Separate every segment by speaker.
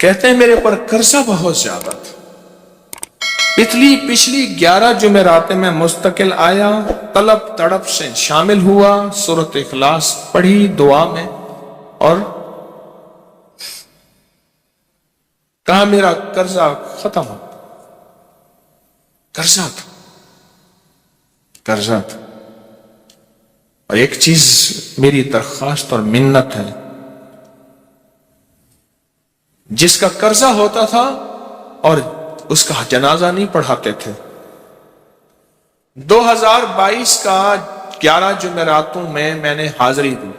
Speaker 1: کہتے ہیں میرے پر قرضہ بہت زیادہ تھا، پچھلی 11 جمعراتیں میں مستقل آیا، طلب تڑپ سے شامل ہوا، سورۃ اخلاص پڑھی دعا میں، اور کہا میرا قرضہ ختم ہو۔ قرضہ تھا۔ اور ایک چیز میری درخواست اور منت ہے، جس کا قرضہ ہوتا تھا اور اس کا جنازہ نہیں پڑھاتے تھے، 2022 کا 11 جمعراتوں میں نے حاضری دی۔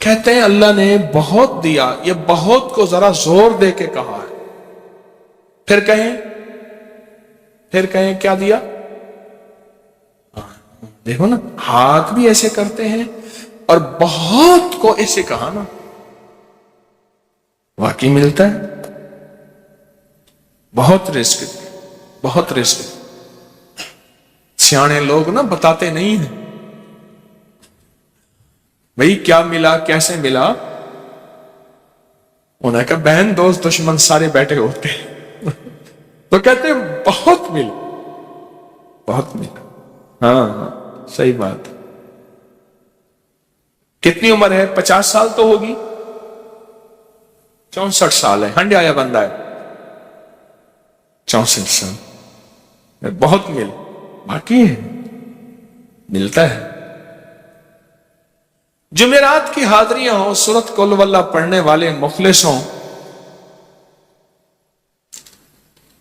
Speaker 1: کہتے ہیں اللہ نے بہت دیا، یہ بہت کو ذرا زور دے کے کہا ہے، پھر کہیں کیا دیا؟ دیکھو نا، ہاتھ بھی ایسے کرتے ہیں اور بہت کو ایسے کہا نا، واقعی ملتا ہے۔ بہت رزق سیانے لوگ نا بتاتے نہیں ہیں بھئی کیا ملا، کیسے ملا۔ انہوں نے کہا بہن دوست دشمن سارے بیٹھے ہوتے ہیں تو کہتے ہیں بہت ملا۔ ہاں صحیح بات۔ کتنی عمر ہے؟ 50 سال تو ہوگی، 64 سال ہے، ہنڈے آیا بندہ ہے، 64 سال، بہت باقی ہے، ملتا ہے۔ جمعرات کی حاضریاں ہوں، سورۃ قل ہو اللہ پڑھنے والے مخلص ہوں،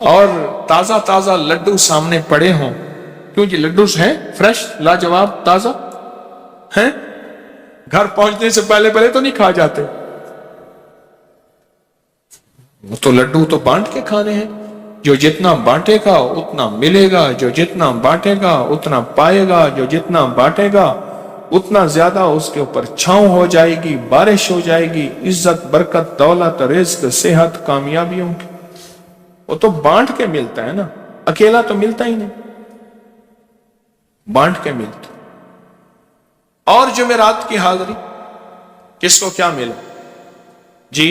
Speaker 1: اور تازہ لڈو سامنے پڑے ہوں، کیوں جی لڈو ہیں فریش لاجواب تازہ ہیں، گھر پہنچنے سے پہلے تو نہیں کھا جاتے، وہ تو لڈو تو بانٹ کے کھانے ہیں، جو جتنا بانٹے گا اتنا ملے گا، جو جتنا بانٹے گا اتنا پائے گا، جو جتنا بانٹے گا اتنا زیادہ اس کے اوپر چھاؤں ہو جائے گی، بارش ہو جائے گی، عزت برکت دولت رزق صحت کامیابیوں کی، وہ تو بانٹ کے ملتا ہے نا، اکیلا تو ملتا ہی نہیں، بانٹ کے ملتا۔ اور جمعرات کی حاضری کس کو کیا ملا جی؟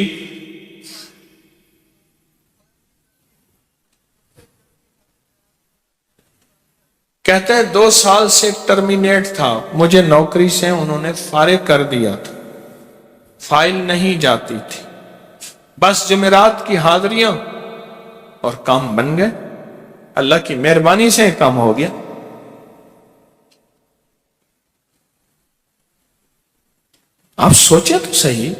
Speaker 1: کہتے ہیں 2 سال سے ٹرمینیٹ تھا، مجھے نوکری سے انہوں نے فارغ کر دیا تھا، فائل نہیں جاتی تھی، بس جمعرات کی حاضریاں اور کام بن گئے، اللہ کی مہربانی سے کام ہو گیا۔ آپ سوچیں تو صحیح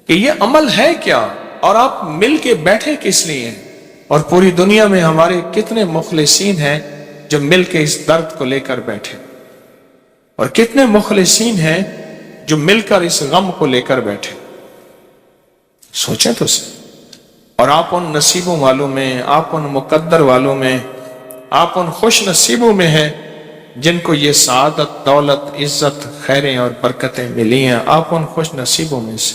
Speaker 1: کہ یہ عمل ہے کیا، اور آپ مل کے بیٹھے کس لیے ہیں، اور پوری دنیا میں ہمارے کتنے مخلصین ہیں جو مل کے اس درد کو لے کر بیٹھے، اور کتنے مخلصین ہیں جو مل کر اس غم کو لے کر بیٹھے۔ سوچیں تو صحیح۔ اور آپ ان نصیبوں والوں میں، آپ ان مقدر والوں میں، آپ ان خوش نصیبوں میں ہیں جن کو یہ سعادت دولت عزت خیریں اور برکتیں ملی ہیں، آپ ان خوش نصیبوں میں سے،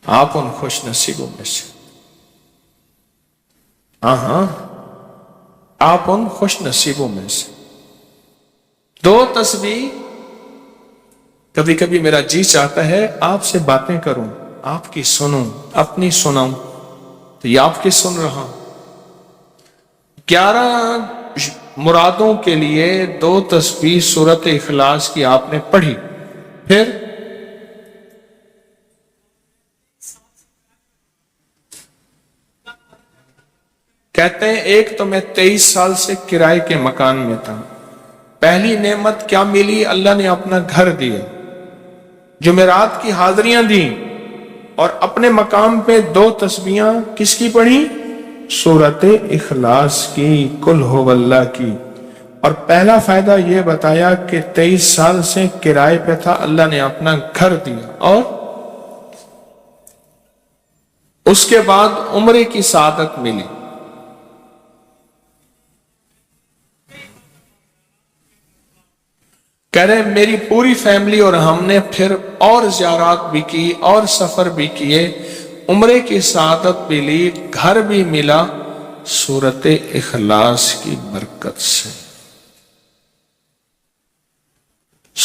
Speaker 1: آپ ان خوش نصیبوں میں سے، ہاں آپ ان خوش نصیبوں میں سے۔ 2 تسبیح، کبھی کبھی میرا جی چاہتا ہے آپ سے باتیں کروں، آپ کی سنوں، اپنی سناؤں، تو یہ آپ کی سن رہا ہوں۔ 11 مرادوں کے لیے 2 تسبیح سورۃ اخلاص کی آپ نے پڑھی، پھر کہتے ہیں ایک تو میں 23 سال سے کرائے کے مکان میں تھا، پہلی نعمت کیا ملی؟ اللہ نے اپنا گھر دیا، جمعرات کی حاضریاں دیں، اور اپنے مقام پہ 2 تسبیحاں کس کی پڑھی؟ سورۃ اخلاص کی، قل ہو اللہ کی۔ اور پہلا فائدہ یہ بتایا کہ 23 سال سے کرائے پہ تھا، اللہ نے اپنا گھر دیا، اور اس کے بعد عمرے کی سعادت ملی۔ کہہ رہے میری پوری فیملی اور ہم نے پھر اور زیارات بھی کی اور سفر بھی کیے، عمرے کی سعادت بھی لی، گھر بھی ملا، سورۃ اخلاص کی برکت سے۔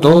Speaker 1: 2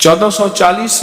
Speaker 1: 1440।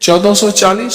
Speaker 1: 1440।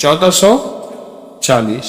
Speaker 1: 1440।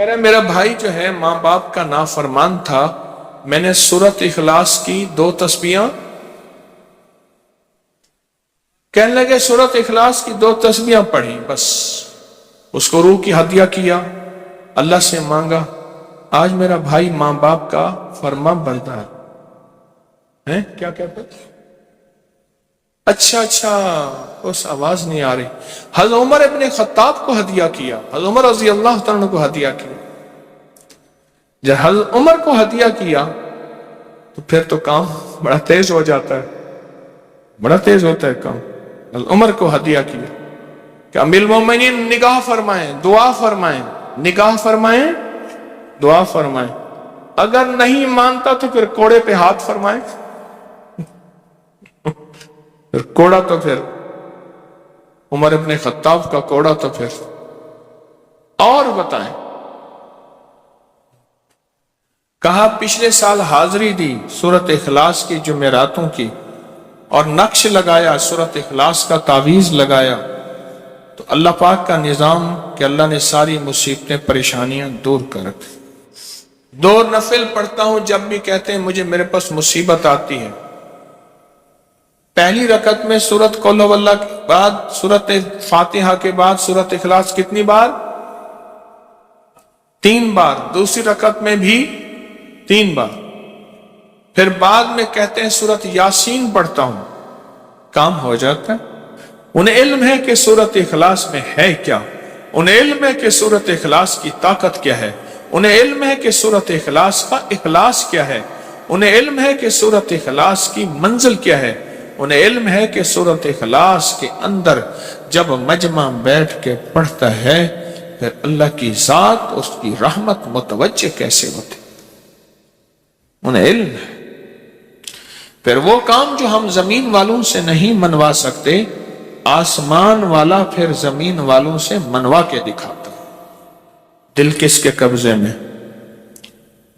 Speaker 1: کہہ رہے میرا بھائی جو ہے ماں باپ کا نافرمان تھا، میں نے سورت اخلاص کی 2 تسبیحاں، کہنے لگے سورت اخلاص کی 2 تسبیحاں پڑھی، بس اس کو روح کی ہدیہ کیا، اللہ سے مانگا، آج میرا بھائی ماں باپ کا فرما بردار ہے۔ کیا کہتے؟ اچھا اس آواز نہیں آ رہی۔ حضرت عمر ابن خطاب کو ہدیہ کیا، حضرت عمر رضی اللہ تعالیٰ کو ہدیہ کیا۔ جب حضرت عمر کو ہدیہ کیا تو پھر تو کام بڑا تیز ہو جاتا ہے، بڑا تیز ہوتا ہے کام۔ حضرت عمر کو ہدیہ کیا کہ امیر المومنین نگاہ فرمائیں، دعا فرمائیں، نگاہ فرمائیں، دعا فرمائیں، اگر نہیں مانتا تو پھر کوڑے پہ ہاتھ فرمائیں، پھر کوڑا تو پھر عمر ابن خطاب کا کوڑا تو پھر اور بتائیں۔ کہا پچھلے سال حاضری دی سورت اخلاص کی جمعراتوں کی، اور نقش لگایا سورت اخلاص کا، تعویذ لگایا، تو اللہ پاک کا نظام کہ اللہ نے ساری مصیبتیں پریشانیاں دور کر رکھی۔ 2 نفل پڑھتا ہوں جب بھی کہتے ہیں مجھے میرے پاس مصیبت آتی ہے۔ پہلی رکعت میں سورت قل هو اللہ کے بعد، سورت فاتحہ کے بعد سورت اخلاص کتنی بار؟ 3 بار۔ دوسری رکعت میں بھی 3 بار۔ پھر بعد میں کہتے ہیں سورت یاسین پڑھتا ہوں، کام ہو جاتا ہے۔ انہیں علم ہے کہ سورت اخلاص میں ہے کیا، انہیں علم ہے کہ سورت اخلاص کی طاقت کیا ہے، انہیں علم ہے کہ سورت اخلاص کا اخلاص کیا ہے، انہیں علم ہے کہ سورت اخلاص کی منزل کیا ہے، انہیں علم ہے کہ سورت اخلاص کے اندر جب مجمع بیٹھ کے پڑھتا ہے پھر اللہ کی ذات، اس کی رحمت متوجہ کیسے ہوتی، انہیں علم ہے۔ پھر وہ کام جو ہم زمین والوں سے نہیں منوا سکتے، آسمان والا پھر زمین والوں سے منوا کے دکھاتا۔ دل کس کے قبضے میں؟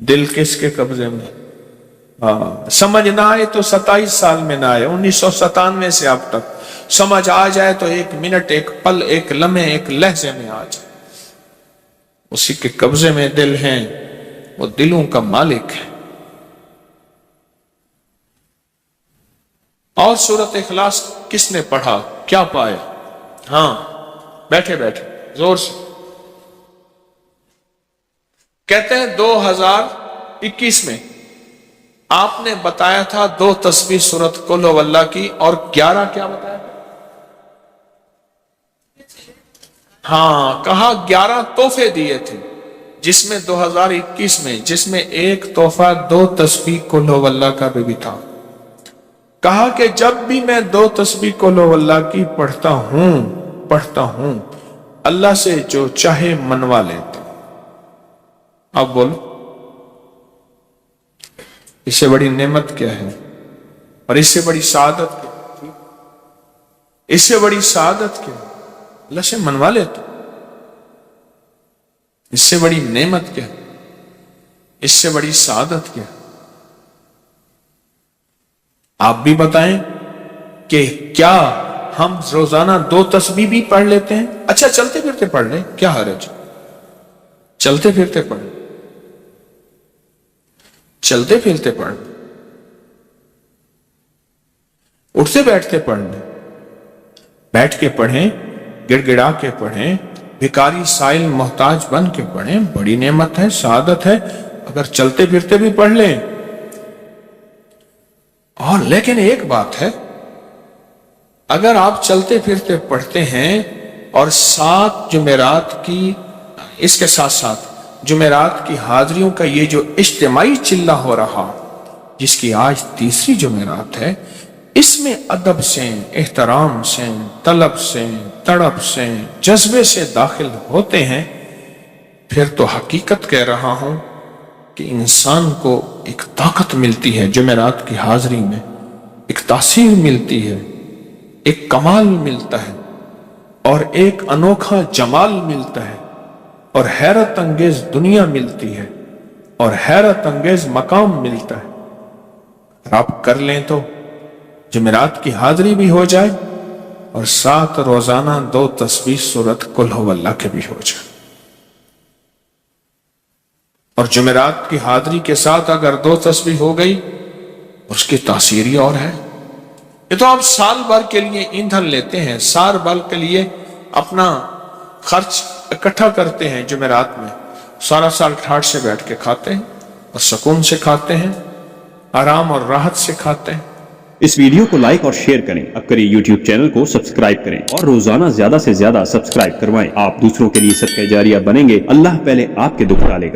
Speaker 1: دل کس کے قبضے میں؟ سمجھ نہ آئے تو 27 سال میں نہ آئے، 1997 سے اب تک سمجھ آ جائے تو 1 منٹ، 1 پل، 1 لمحے، 1 لہجے میں آ جائے۔ اسی کے قبضے میں دل ہیں، وہ دلوں کا مالک ہے۔ اور سورت اخلاص کس نے پڑھا کیا پایا؟ ہاں بیٹھے بیٹھے زور سے کہتے ہیں 2021 میں آپ نے بتایا تھا 2 تسبیح سورت قل هو اللہ کی، اور 11 کیا بتایا تھا؟ ہاں کہا 11 تحفے دیے تھے، جس میں 2021 میں جس میں ایک تحفہ 2 تسبیح قل هو اللہ کا بھی تھا۔ کہا کہ جب بھی میں 2 تسبیح قل هو اللہ کی پڑھتا ہوں اللہ سے جو چاہے منوا لیتا۔ اب بولو اس سے بڑی نعمت کیا ہے، اور اس سے بڑی سعادت کیا، اس سے بڑی سعادت کیا؟ اللہ سے منوا لیتا۔ اس سے بڑی نعمت کیا، اس سے بڑی سعادت کیا؟ آپ بھی بتائیں کہ کیا ہم روزانہ 2 تسبیح بھی پڑھ لیتے ہیں؟ اچھا چلتے پھرتے پڑھ لیں، کیا حرج؟ چلتے پھرتے پڑھ لیں، چلتے پھرتے پڑھ لیں، اٹھتے بیٹھتے پڑھ لیں، بیٹھ کے پڑھیں، گڑ گڑا کے پڑھیں، بھکاری سائل محتاج بن کے پڑھیں، بڑی نعمت ہے، سعادت ہے اگر چلتے پھرتے بھی پڑھ لیں۔ اور لیکن ایک بات ہے، اگر آپ چلتے پھرتے پڑھتے ہیں اور 7 جمعرات کی، اس کے ساتھ ساتھ جمعرات کی حاضریوں کا یہ جو اجتماعی چلہ ہو رہا، جس کی آج 3ری جمعرات ہے، اس میں ادب سے، احترام سے، طلب سے، تڑپ سے، جذبے سے داخل ہوتے ہیں، پھر تو حقیقت کہہ رہا ہوں کہ انسان کو ایک طاقت ملتی ہے جمعرات کی حاضری میں، ایک تاثیر ملتی ہے، ایک کمال ملتا ہے، اور ایک انوکھا جمال ملتا ہے، اور حیرت انگیز دنیا ملتی ہے، اور حیرت انگیز مقام ملتا ہے۔ اور آپ کر لیں تو جمعرات کی حاضری بھی ہو جائے، اور ساتھ روزانہ 2 تسبیح سورت قل هو اللہ کے بھی ہو جائے۔ اور جمعرات کی حاضری کے ساتھ اگر 2 تسبیح ہو گئی اس کی تاثیر ہی اور ہے۔ یہ تو آپ سال بھر کے لیے ایندھن لیتے ہیں، سال بھر کے لیے اپنا خرچ اکٹھا کرتے ہیں، جمعرات میں سارا سال ٹھاٹھ سے بیٹھ کے کھاتے ہیں اور سکون سے کھاتے ہیں، آرام اور راحت سے کھاتے ہیں۔
Speaker 2: اس ویڈیو کو لائک اور شیئر کریں، اب کریں یوٹیوب چینل کو سبسکرائب کریں اور روزانہ زیادہ سے زیادہ سبسکرائب کروائیں۔ آپ دوسروں کے لیے صدقہ جاریہ بنیں گے، اللہ پہلے آپ کے دکھ ٹالے گا۔